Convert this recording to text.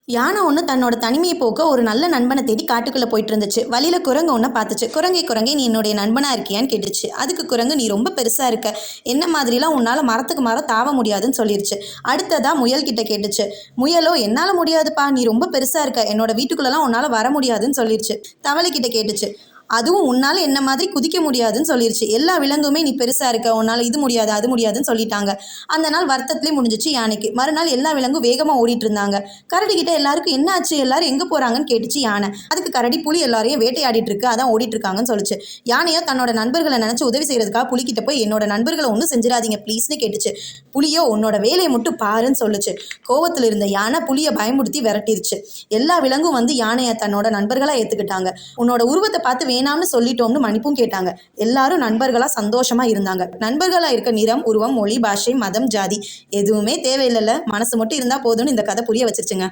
யானை ஒன்று தன்னோட தனிமையை போக்க ஒரு நல்ல நண்பனை தேடி காட்டுக்குள்ளே போயிட்டு இருந்துச்சு. வழியில் குரங்கு ஒன்று பார்த்துச்சு. குரங்கே நீ என்னுடைய நண்பனாக இருக்கியான்னு கேட்டுச்சு. அதுக்கு குரங்கு, நீ ரொம்ப பெருசாக இருக்க, என்ன மாதிரிலாம் உன்னால் மரத்துக்கு மரம் தாவ முடியாதுன்னு சொல்லிடுச்சு. அடுத்ததாக முயல்கிட்ட கேட்டுச்சு. முயலோ, என்னால் முடியாதுப்பா, நீ ரொம்ப பெருசாக இருக்க, என்னோட வீட்டுக்குள்ளெல்லாம் உன்னால் வர முடியாதுன்னு சொல்லிடுச்சு. தவளைக்கிட்ட கேட்டுச்சு. அதுவும் உன்னால் என்ன மாதிரி குதிக்க முடியாதுன்னு சொல்லிடுச்சு. எல்லா விலங்குமே நீ பெருசாக இருக்க, உன்னால் இது முடியாது அது முடியாதுன்னு சொல்லிட்டாங்க. அந்த நாள் வருத்தத்துலேயே முடிஞ்சிச்சு யானைக்கு. மறுநாள் எல்லா விலங்கும் வேகமாக ஓடிட்டு இருந்தாங்க. கரடி கிட்ட எல்லாருக்கும் என்ன ஆச்சு, எல்லாரும் எங்கே போகிறாங்கன்னு கேட்டுச்சு யானை. அதுக்கு கரடி, புலி எல்லாரையும் வேட்டையாடிட்டு இருக்கு, அதான் ஓடிட்டு இருக்காங்கன்னு சொல்லிச்சு. யானையோ தன்னோட நண்பர்களை நினச்சி உதவி செய்கிறதுக்காக புலிக்கிட்ட போய், என்னோட நண்பர்களை ஒன்றும் செஞ்சிடாதீங்க ப்ளீஸ்னு கேட்டுச்சு. புலியோ, உன்னோட வேலையை மட்டும் பாருன்னு சொல்லுச்சு. கோவத்தில் இருந்த யானை புலியை பயமுறுத்தி விரட்டிருச்சு. எல்லா விலங்கும் வந்து யானையை தன்னோட நண்பர்களாக ஏற்றுக்கிட்டாங்க. உன்னோட உருவத்தை பார்த்து வேணாம்னு சொல்லிட்டோம்னு மன்னிப்பும் கேட்டாங்க. எல்லாரும் நண்பர்களா சந்தோஷமா இருந்தாங்க. நண்பர்களா இருக்க நிறம், உருவம், மொழி, பாஷை, மதம், ஜாதி எதுவுமே தேவையில்லைல்ல, மனசு மட்டும் இருந்தா போதும்னு இந்த கதை புரிய வச்சிருச்சுங்க.